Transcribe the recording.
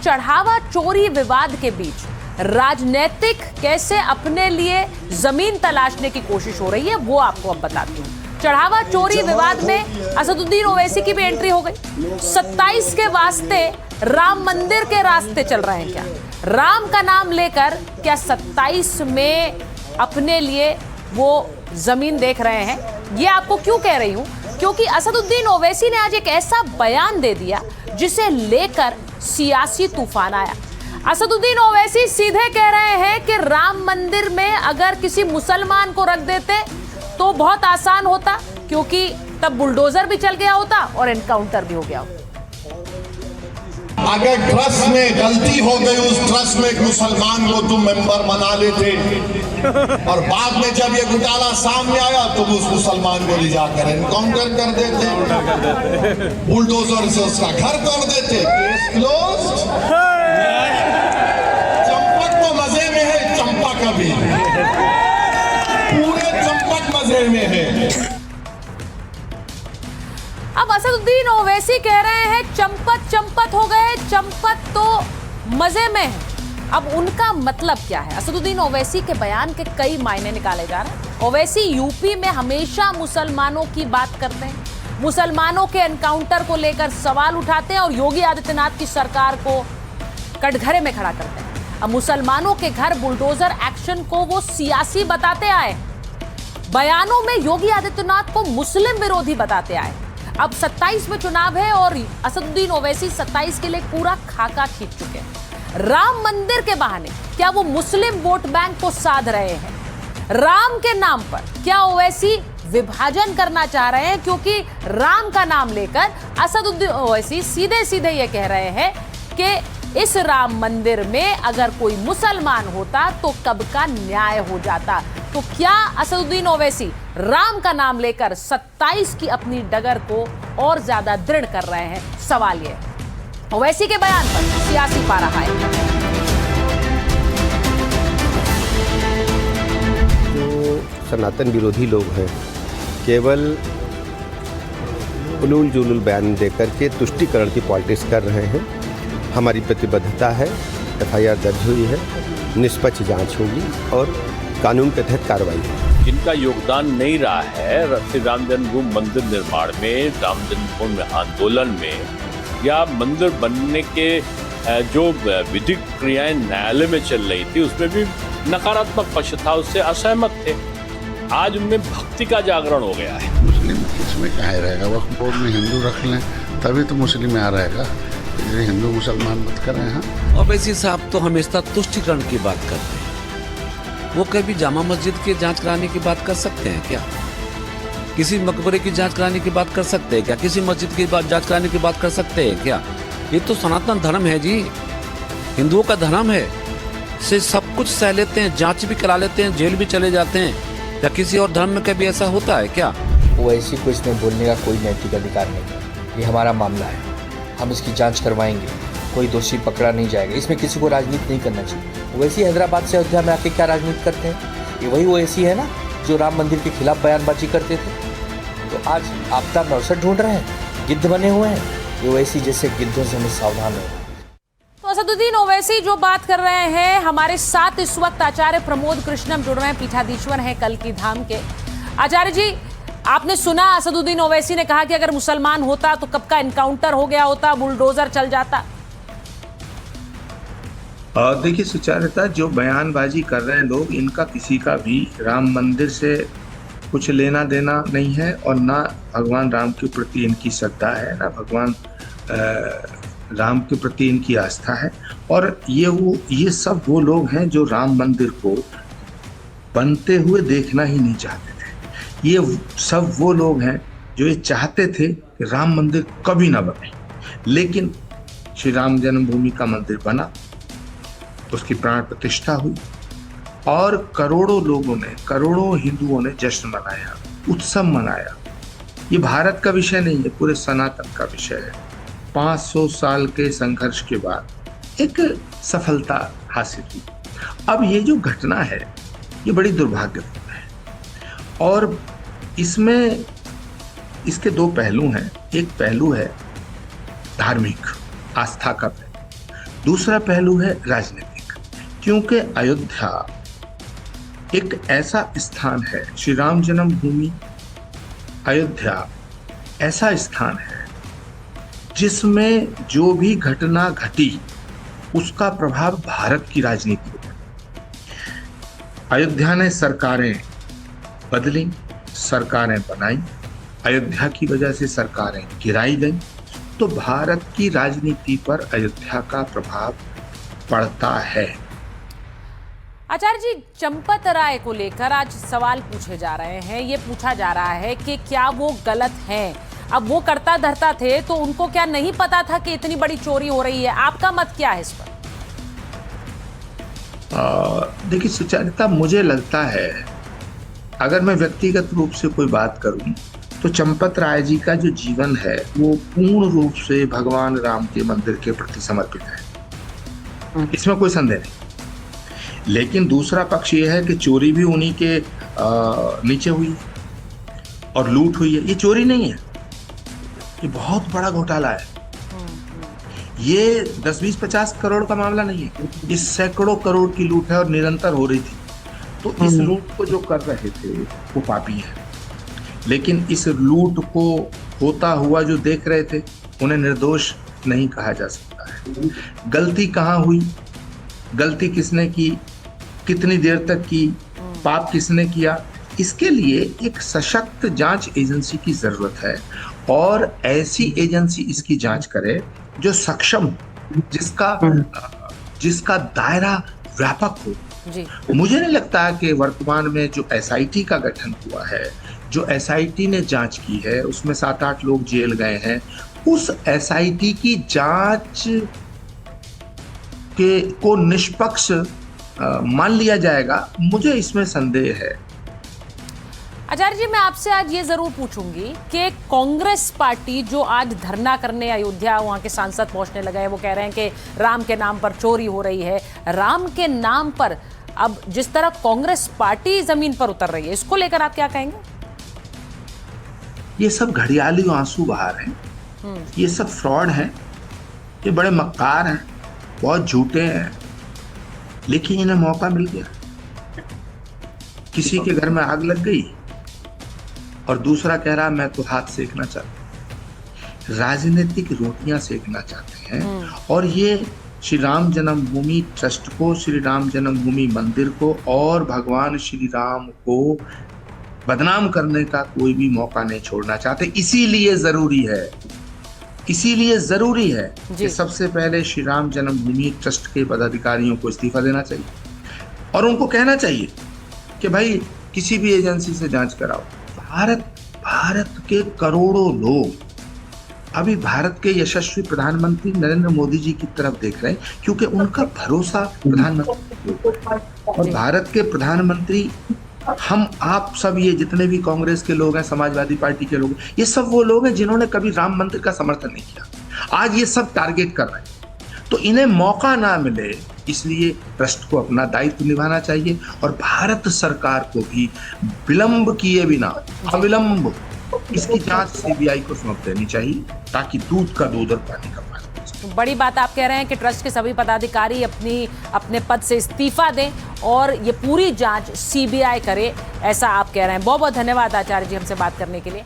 चढ़ावा चोरी विवाद के बीच राजनीतिक कैसे अपने लिए जमीन तलाशने की कोशिश हो रही है वो आपको अब बताती हूँ। चढ़ावा चोरी विवाद में असदुद्दीन ओवैसी की भी एंट्री हो गई। 27 के वास्ते राम मंदिर के रास्ते चल रहे हैं क्या? राम का नाम लेकर क्या 27 में अपने लिए वो जमीन देख रहे हैं? ये आपको क्यों कह रही हूं? क्योंकि असदुद्दीन ओवैसी ने आज एक ऐसा बयान दे दिया जिसे लेकर सियासी तूफान आया। असदुद्दीन ओवैसी सीधे कह रहे हैं कि राम मंदिर में अगर किसी मुसलमान को रख देते तो बहुत आसान होता, क्योंकि तब बुलडोजर भी चल गया होता और एनकाउंटर भी हो गया होता। अगर ट्रस्ट में गलती हो गई, उस ट्रस्ट में एक मुसलमान को तुम मेंबर बना लेते और बाद में जब ये घोटाला सामने आया तो उस मुसलमान को ले जाकर एनकाउंटर कर देते, बुलडोजर से उसका घर तोड़ देते, केस क्लोज्ड। चंपक तो मजे में है, चंपा का भी पूरे चंपक मजे में है। अब असदुद्दीन ओवैसी कह रहे हैं चंपत चंपत हो गए, चंपत तो मजे में है। अब उनका मतलब क्या है? असदुद्दीन ओवैसी के बयान के कई मायने निकाले जा रहे हैं। ओवैसी यूपी में हमेशा मुसलमानों की बात करते हैं, मुसलमानों के एनकाउंटर को लेकर सवाल उठाते हैं और योगी आदित्यनाथ की सरकार को कटघरे में खड़ा करते हैं। अब मुसलमानों के घर बुलडोजर एक्शन को वो सियासी बताते आए, बयानों में योगी आदित्यनाथ को मुस्लिम विरोधी बताते आए। अब 27 में चुनाव है और असदुद्दीन ओवैसी 27 के लिए पूरा खाका खींच चुके हैं। राम मंदिर के बहाने क्या वो मुस्लिम वोट बैंक को साध रहे हैं? राम के नाम पर क्या ओवैसी विभाजन करना चाह रहे हैं? क्योंकि राम का नाम लेकर असदुद्दीन ओवैसी सीधे सीधे ये कह रहे हैं कि इस राम मंदिर में अगर कोई मुसलमान होता तो कब का न्याय हो जाता। तो क्या असदुद्दीन ओवैसी राम का नाम लेकर 27 की अपनी डगर को और ज्यादा दृढ़ कर रहे हैं? सवाल ये ओवैसी के बयान पर सियासी पारा है। जो सनातन विरोधी लोग हैं केवल उलूल जुलूल बयान देकर के तुष्टीकरण की पॉलिटिक्स कर रहे हैं। हमारी प्रतिबद्धता है, FIR दर्ज हुई है, निष्पक्ष जांच होगी और कानून के तहत कार्रवाई है। जिनका योगदान नहीं रहा है श्री राम जन्मभूमि मंदिर निर्माण में, राम जन्मभूमि आंदोलन में या मंदिर बनने के जो विधिक क्रियाएं न्यायालय में चल रही थी उसमें भी नकारात्मक पक्ष था, उससे असहमत थे। आज उनमें भक्ति का जागरण हो गया है। मुस्लिम इसमें कहाँ रहेगा? वक्फ बोर्ड में हिंदू रख लें तभी तो मुस्लिम में आ रहेगा, हिंदू मुसलमान मत करें। हाँ, ओवैसी साहब तो हमेशा तुष्टीकरण की बात करते हैं। वो कभी जामा मस्जिद की जांच कराने की बात कर सकते हैं क्या? किसी मकबरे की जांच कराने की बात कर सकते हैं क्या? किसी मस्जिद की जांच कराने की बात कर सकते हैं क्या? ये तो सनातन धर्म है जी, हिंदुओं का धर्म है। से सब कुछ सह लेते हैं, जांच भी करा लेते हैं, जेल भी चले जाते हैं। या किसी और धर्म में कभी ऐसा होता है क्या? ओवैसी को इसमें बोलने का कोई नैतिक अधिकार नहीं है। ये हमारा मामला है, हम इसकी जांच करवाएंगे, कोई दोषी पकड़ा नहीं जाएगा। इसमें किसी को राजनीति नहीं करना चाहिए। ओवैसी हैदराबाद से अयोध्या में आके क्या राजनीति करते हैं? ये वही ओवैसी है ना जो राम मंदिर के खिलाफ बयानबाजी करते थे। तो आज आपदा में अवसर ढूंढ रहे हैं, गिद्ध बने हुए हैं। ये ओवैसी जैसे गिद्धों से हमें सावधान हो। तो असदुद्दीन ओवैसी जो बात कर रहे हैं, हमारे साथ इस वक्त आचार्य प्रमोद कृष्णम जुड़ रहे हैं, पीठाधीश्वर हैं कल्की धाम के। आचार्य जी, आपने सुना असदुद्दीन ओवैसी ने कहा कि अगर मुसलमान होता तो कब का एनकाउंटर हो गया होता, बुलडोजर चल जाता। देखिए सुचारिता, जो बयानबाजी कर रहे हैं लोग, इनका किसी का भी राम मंदिर से कुछ लेना देना नहीं है और ना भगवान राम के प्रति इनकी श्रद्धा है, ना भगवान राम के प्रति इनकी आस्था है। और ये सब वो लोग हैं जो राम मंदिर को बनते हुए देखना ही नहीं चाहते थे। ये सब वो लोग हैं जो ये चाहते थे कि राम मंदिर कभी ना बने, लेकिन श्री राम जन्मभूमि का मंदिर बना, उसकी प्राण प्रतिष्ठा हुई और करोड़ों लोगों ने, करोड़ों हिंदुओं ने जश्न मनाया, उत्सव मनाया। ये भारत का विषय नहीं है, पूरे सनातन का विषय है। 500 साल के संघर्ष के बाद एक सफलता हासिल हुई। अब ये जो घटना है ये बड़ी दुर्भाग्यपूर्ण है और इसमें इसके दो पहलू हैं। एक पहलू है धार्मिक आस्था का पहलू, दूसरा पहलू है राजनीतिक, क्योंकि अयोध्या एक ऐसा स्थान है, श्री राम जन्मभूमि अयोध्या ऐसा स्थान है जिसमें जो भी घटना घटी उसका प्रभाव भारत की राजनीति पर। अयोध्या ने सरकारें बदली, सरकारें बनाई, अयोध्या की वजह से सरकारें गिराई गई, तो भारत की राजनीति पर अयोध्या का प्रभाव पड़ता है। आचार्य जी, चंपत राय को लेकर आज सवाल पूछे जा रहे हैं। ये पूछा जा रहा है कि क्या वो गलत हैं? अब वो करता धरता थे तो उनको क्या नहीं पता था कि इतनी बड़ी चोरी हो रही है? आपका मत क्या है इस पर? देखिए सुचारिता, मुझे लगता है अगर मैं व्यक्तिगत रूप से कोई बात करूं तो चंपत राय जी का जो जीवन है वो पूर्ण रूप से भगवान राम के मंदिर के प्रति समर्पित है, इसमें कोई संदेह नहीं। लेकिन दूसरा पक्ष ये है कि चोरी भी उन्हीं के नीचे हुई है और लूट हुई है। ये चोरी नहीं है, ये बहुत बड़ा घोटाला है। ये 10, 20, 50 करोड़ का मामला नहीं है, ये सैकड़ों करोड़ की लूट है और निरंतर हो रही थी। तो इस लूट को जो कर रहे थे वो पापी है, लेकिन इस लूट को होता हुआ जो देख रहे थे उन्हें निर्दोष नहीं कहा जा सकता है। गलती कहाँ हुई, गलती किसने की, कितनी देर तक की, पाप किसने किया, इसके लिए एक सशक्त जांच एजेंसी की जरूरत है और ऐसी एजेंसी इसकी जांच करे जो सक्षम, जिसका दायरा व्यापक हो। जी। मुझे नहीं लगता कि वर्तमान में जो एसआईटी का गठन हुआ है, जो एसआईटी ने जांच की है उसमें 7-8 लोग जेल गए हैं, उस एसआईटी की जांच को निष्पक्ष मान लिया जाएगा, मुझे इसमें संदेह है। आचार्य जी, मैं आपसे आज ये जरूर पूछूंगी कि कांग्रेस पार्टी जो आज धरना करने अयोध्या, वहां के सांसद पहुंचने लगे हैं, वो कह रहे हैं कि राम के नाम पर चोरी हो रही है। राम के नाम पर अब जिस तरह कांग्रेस पार्टी जमीन पर उतर रही है, इसको लेकर आप क्या कहेंगे? ये सब घड़ियाली आंसू बहा रहे हैं, ये सब फ्रॉड हैं, ये बड़े मक्कार हैं, बहुत झूठे हैं, लेकिन इन्हें मौका मिल गया। किसी के घर में आग लग गई और दूसरा कह रहा मैं तो हाथ सेकना चाहता हूं, राजनीतिक रोटियां सेकना चाहते हैं। और ये श्री राम जन्मभूमि ट्रस्ट को, श्री राम जन्मभूमि मंदिर को और भगवान श्री राम को बदनाम करने का कोई भी मौका नहीं छोड़ना चाहते। इसीलिए जरूरी है कि सबसे पहले श्री राम जन्मभूमि ट्रस्ट के पदाधिकारियों को इस्तीफा देना चाहिए और उनको कहना चाहिए कि भाई किसी भी एजेंसी से जांच कराओ। भारत के करोड़ों लोग अभी भारत के यशस्वी प्रधानमंत्री नरेंद्र मोदी जी की तरफ देख रहे हैं, क्योंकि उनका भरोसा प्रधानमंत्री और भारत के प्रधानमंत्री, हम आप सब, ये जितने भी कांग्रेस के लोग हैं, समाजवादी पार्टी के लोग, ये सब वो लोग हैं जिन्होंने कभी राम मंदिर का समर्थन नहीं किया। आज ये सब टारगेट कर रहे हैं, तो इन्हें मौका ना मिले, इसलिए ट्रस्ट को अपना दायित्व निभाना चाहिए और भारत सरकार को भी विलंब किए बिना अविलंब इसकी जांच सीबीआई को सौंप देनी चाहिए, ताकि दूध का दूध और पानी का पानी। बड़ी बात आप कह रहे हैं कि ट्रस्ट के सभी पदाधिकारी अपने पद से इस्तीफा दें और ये पूरी जांच सीबीआई करे, ऐसा आप कह रहे हैं। बहुत बहुत धन्यवाद आचार्य जी हमसे बात करने के लिए।